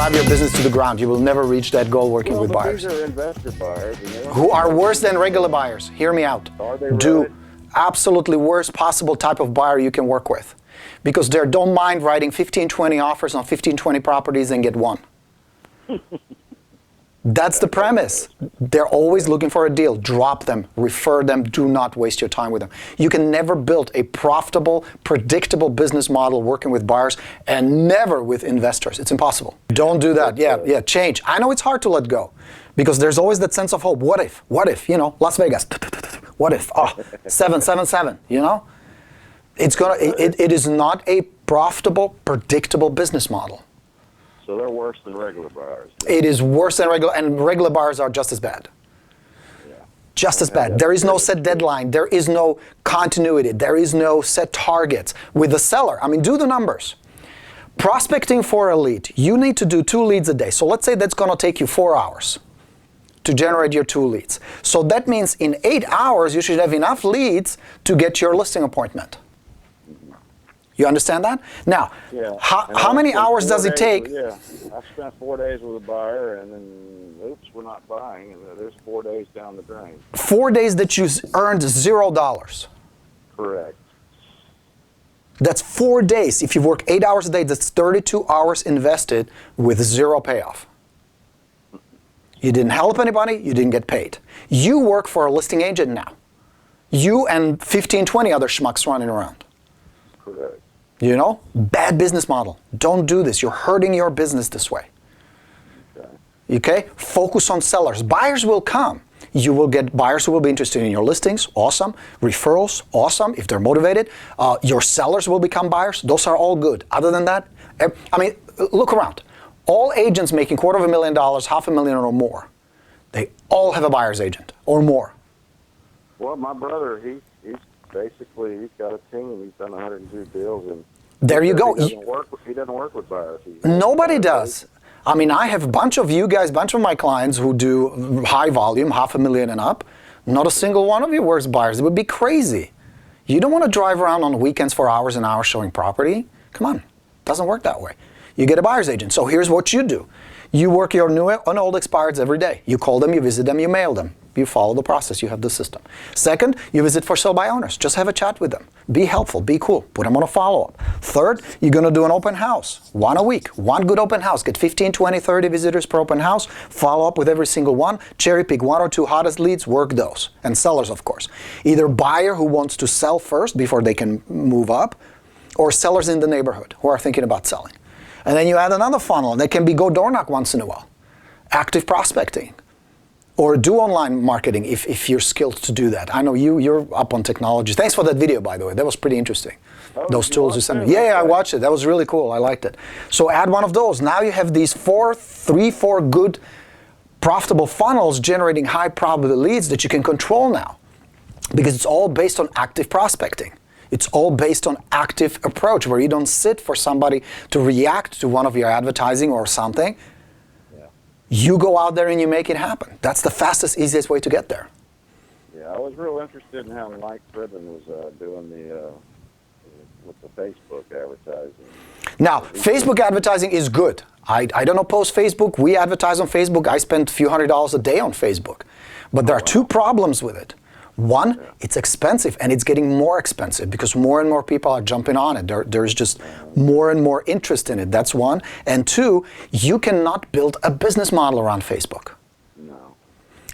drive your business to the ground. You will never reach that goal working with buyers. These are investor buyers. Who are worse than regular buyers. Hear me out. Are they really? Absolutely worst possible type of buyer you can work with. Because they don't mind writing 15, 20 offers on 15, 20 properties and get one. That's the premise. They're always looking for a deal. Drop them, refer them, do not waste your time with them. You can never build a profitable, predictable business model working with buyers and never with investors. It's impossible. Don't do that. Yeah, change. I know it's hard to let go because there's always that sense of hope. What if, you know, Las Vegas. What if, 777, you know? It is not a profitable, predictable business model. So they're worse than regular buyers. It is worse than regular, and regular buyers are just as bad. Yeah. Just as bad. There is no set deadline. There is no continuity. There is no set targets. With the seller, I mean, do the numbers. Prospecting for a lead, you need to do 2 leads a day. So let's say that's going to take you 4 hours to generate your 2 leads. So that means in 8 hours, you should have enough leads to get your listing appointment. You understand that? Now, how many hours does it take? Yeah, I spent 4 days with a buyer, and then, oops, we're not buying, and there's 4 days down the drain. 4 days that you earned $0. Correct. That's 4 days. If you work 8 hours a day, that's 32 hours invested with 0 payoff. You didn't help anybody, you didn't get paid. You work for a listing agent now. You and 15, 20 other schmucks running around. Correct. You know, bad business model. Don't do this. You're hurting your business this way. Okay? Focus on sellers. Buyers will come. You will get buyers who will be interested in your listings. Awesome. Referrals. Awesome. If they're motivated. Your sellers will become buyers. Those are all good. Other than that, I mean, look around. All agents making $250,000, $500,000 or more, they all have a buyer's agent or more. Well, my brother, he's got a team. He's done 102 deals, and there you go. He doesn't work with buyers. Nobody does. I mean, I have a bunch of you guys, bunch of my clients who do high volume, $500,000 and up. Not a single one of you works buyers. It would be crazy. You don't want to drive around on the weekends for hours and hours showing property. Come on, it doesn't work that way. You get a buyer's agent. So here's what you do. You work your new and old expireds every day. You call them, you visit them, you mail them. You follow the process, you have the system. Second, you visit for sale by owners. Just have a chat with them. Be helpful, be cool, put them on a follow-up. Third, you're gonna do an open house, 1 a week. 1 good open house, get 15, 20, 30 visitors per open house, follow up with every single one, cherry pick 1 or 2 hottest leads, work those. And sellers, of course. Either buyer who wants to sell first before they can move up, or sellers in the neighborhood who are thinking about selling. And then you add another funnel, and that can be go door knock once in a while. Active prospecting. Or do online marketing if you're skilled to do that. I know you're up on technology. Thanks for that video, by the way. That was pretty interesting. Those tools you sent me. Yeah, I watched it. That was really cool. I liked it. So add one of those. Now you have these 4 good profitable funnels generating high probability leads that you can control now. Because it's all based on active prospecting. It's all based on active approach where you don't sit for somebody to react to one of your advertising or something. You go out there and you make it happen. That's the fastest, easiest way to get there. Yeah, I was real interested in how Mike Fribben was doing with the Facebook advertising. Now, Facebook advertising is good. I don't oppose Facebook. We advertise on Facebook. I spend a few $100s a day on Facebook. But there are 2 problems with it. One, it's expensive, and it's getting more expensive because more and more people are jumping on it. There's just more and more interest in it. That's one. And 2, you cannot build a business model around Facebook. No.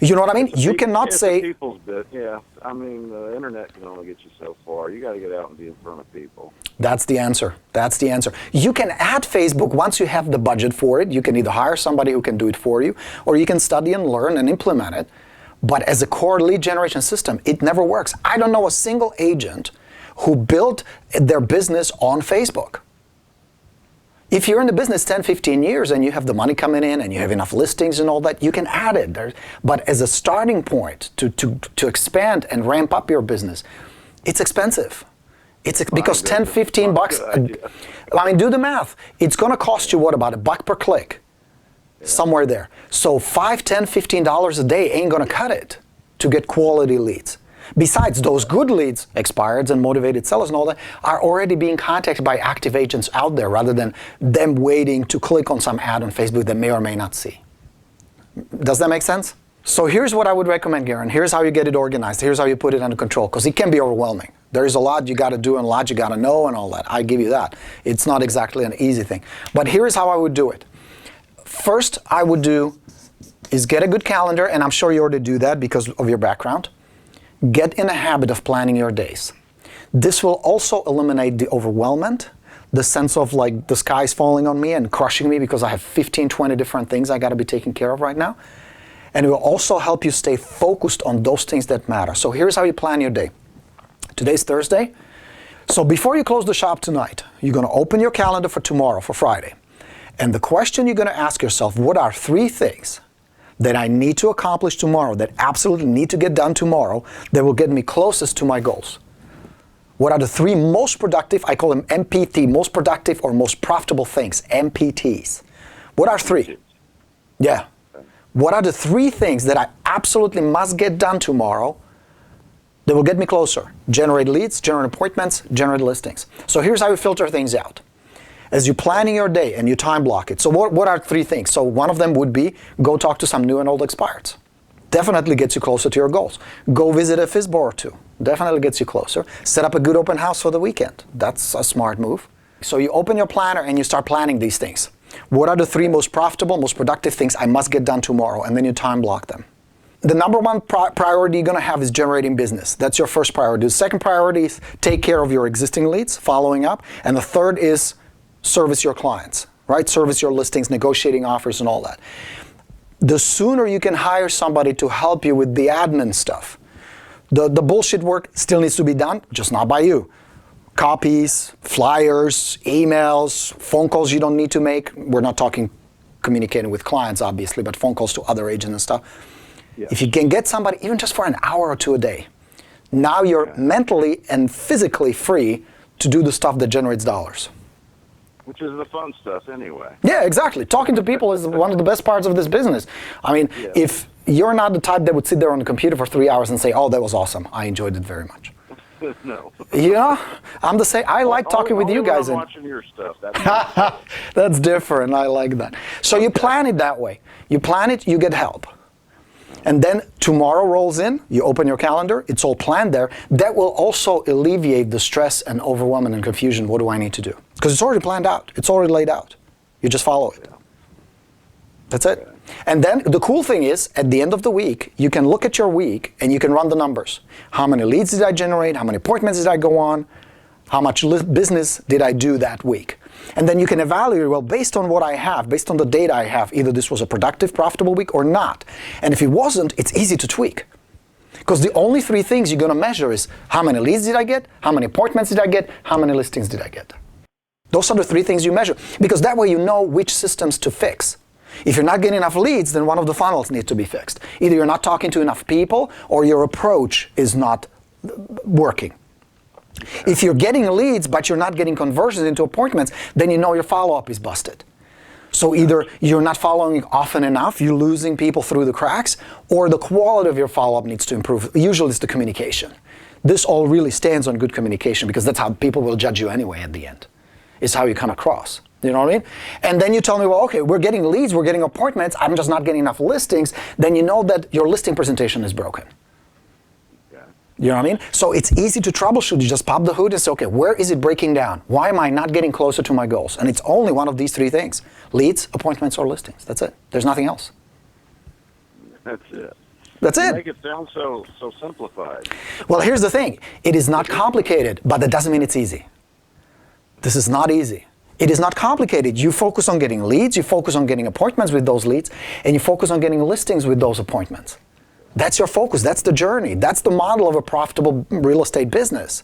You know what I mean? You cannot say... People's bit, yeah. I mean, the internet can only get you so far. You got to get out and be in front of people. That's the answer. That's the answer. You can add Facebook once you have the budget for it. You can either hire somebody who can do it for you, or you can study and learn and implement it. But as a core lead generation system, it never works. I don't know a single agent who built their business on Facebook. If you're in the business 10, 15 years and you have the money coming in and you have enough listings and all that, you can add it. But as a starting point to expand and ramp up your business, it's expensive. It's because 10, 15 bucks, I mean, do the math. It's going to cost you, what, about $1 per click? Somewhere there. So $5, $10, $15 a day ain't going to cut it to get quality leads. Besides, those good leads, expireds and motivated sellers and all that, are already being contacted by active agents out there rather than them waiting to click on some ad on Facebook they may or may not see. Does that make sense? So here's what I would recommend, Garen. Here's how you get it organized. Here's how you put it under control, because it can be overwhelming. There's a lot you got to do and a lot you got to know and all that. I give you that. It's not exactly an easy thing. But here's how I would do it. First, I would do is get a good calendar, and I'm sure you already do that because of your background. Get in a habit of planning your days. This will also eliminate the overwhelmment, the sense of like the sky's falling on me and crushing me because I have 15, 20 different things I got to be taking care of right now. And it will also help you stay focused on those things that matter. So here's how you plan your day. Today's Thursday. So before you close the shop tonight, you're going to open your calendar for tomorrow, for Friday. And the question you're going to ask yourself, what are 3 things that I need to accomplish tomorrow, that absolutely need to get done tomorrow, that will get me closest to my goals? What are the 3 most productive, I call them MPT, most productive or most profitable things, MPTs. What are 3? Yeah. What are the 3 things that I absolutely must get done tomorrow that will get me closer? Generate leads, generate appointments, generate listings. So here's how you filter things out. As you're planning your day and you time block it. So what are 3 things? So one of them would be go talk to some new and old expireds. Definitely gets you closer to your goals. Go visit a FSBO or 2. Definitely gets you closer. Set up a good open house for the weekend. That's a smart move. So you open your planner and you start planning these things. What are the 3 most profitable, most productive things I must get done tomorrow? And then you time block them. The number one priority you're going to have is generating business. That's your first priority. The second priority is take care of your existing leads, following up. And the third is service your clients, right? Service your listings, negotiating offers and all that. The sooner you can hire somebody to help you with the admin stuff, the bullshit work still needs to be done, just not by you. Copies, flyers, emails, phone calls you don't need to make. We're not talking communicating with clients, obviously, but phone calls to other agents and stuff. Yes. If you can get somebody, even just for an hour or 2 a day, now you're mentally and physically free to do the stuff that generates dollars. Which is the fun stuff anyway. Yeah, exactly. Talking to people is one of the best parts of this business. I mean, if you're not the type that would sit there on the computer for 3 hours and say, oh, that was awesome, I enjoyed it very much. No. You know, I'm the same. I like talking with you guys. I'm watching your stuff. That's different. I like that. So you plan it that way. You plan it, you get help. And then tomorrow rolls in, you open your calendar, it's all planned there. That will also alleviate the stress and overwhelmment and confusion. What do I need to do? Because it's already planned out. It's already laid out. You just follow it. That's it. And then the cool thing is, at the end of the week, you can look at your week and you can run the numbers. How many leads did I generate? How many appointments did I go on? How much business did I do that week? And then you can evaluate, well, based on what I have, based on the data I have, either this was a productive, profitable week or not. And if it wasn't, it's easy to tweak. Because the only 3 things you're going to measure is how many leads did I get? How many appointments did I get? How many listings did I get? Those are the 3 things you measure. Because that way you know which systems to fix. If you're not getting enough leads, then one of the funnels needs to be fixed. Either you're not talking to enough people or your approach is not working. If you're getting leads but you're not getting conversions into appointments, then you know your follow-up is busted. So either you're not following often enough, you're losing people through the cracks, or the quality of your follow-up needs to improve. Usually it's the communication. This all really stands on good communication because that's how people will judge you anyway at the end. It's how you come across. You know what I mean? And then you tell me, well, okay, we're getting leads, we're getting appointments, I'm just not getting enough listings. Then you know that your listing presentation is broken. You know what I mean? So it's easy to troubleshoot. You just pop the hood and say, okay, where is it breaking down? Why am I not getting closer to my goals? And it's only one of these 3 things. Leads, appointments, or listings. That's it. There's nothing else. That's it. That's it. Make it sound so simplified. Well, here's the thing. It is not complicated, but that doesn't mean it's easy. This is not easy. It is not complicated. You focus on getting leads, you focus on getting appointments with those leads, and you focus on getting listings with those appointments. That's your focus. That's the journey. That's the model of a profitable real estate business.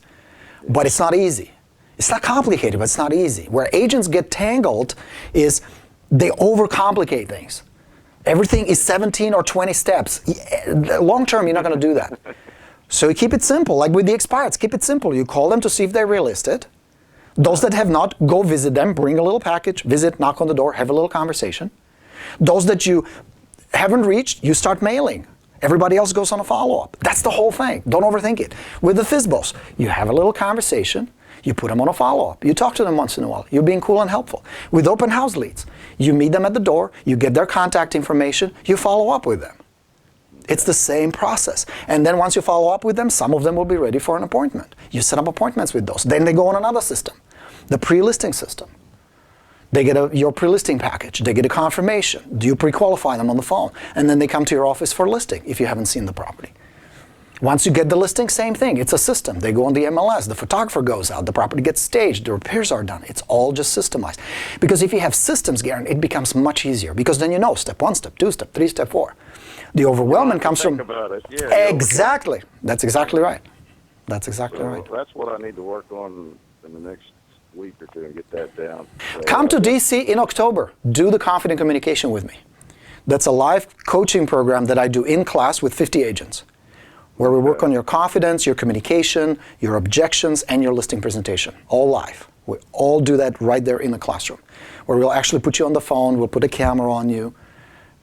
But it's not easy. It's not complicated, but it's not easy. Where agents get tangled is they overcomplicate things. Everything is 17 or 20 steps. Long term, you're not going to do that. So you keep it simple. Like with the expireds, keep it simple. You call them to see if they relisted. Those that have not, go visit them, bring a little package, visit, knock on the door, have a little conversation. Those that you haven't reached, you start mailing. Everybody else goes on a follow-up. That's the whole thing. Don't overthink it. With the FSBOs, you have a little conversation, you put them on a follow-up. You talk to them once in a while. You're being cool and helpful. With open house leads, you meet them at the door, you get their contact information, you follow up with them. It's the same process. And then once you follow up with them, some of them will be ready for an appointment. You set up appointments with those. Then they go on another system, the pre-listing system. They get your pre-listing package. They get a confirmation. Do you pre-qualify them on the phone? And then they come to your office for listing if you haven't seen the property. Once you get the listing, same thing. It's a system. They go on the MLS. The photographer goes out. The property gets staged. The repairs are done. It's all just systemized. Because if you have systems, Garen, it becomes much easier. Because then you know step 1, step 2, step 3, step 4. The overwhelming comes from... About it. Yeah, exactly. That's exactly right. That's exactly right. That's what I need to work on in the next week or two and get that down. Come to DC in October. Do the Confident Communication with me. That's a live coaching program that I do in class with 50 agents, where we work on your confidence, your communication, your objections, and your listing presentation, all live. We all do that right there in the classroom, where we'll actually put you on the phone, we'll put a camera on you,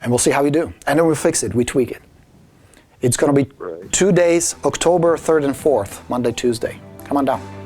and we'll see how you do. And then we'll fix it, we tweak it. It's going to be 2 days, October 3rd and 4th, Monday, Tuesday. Come on down.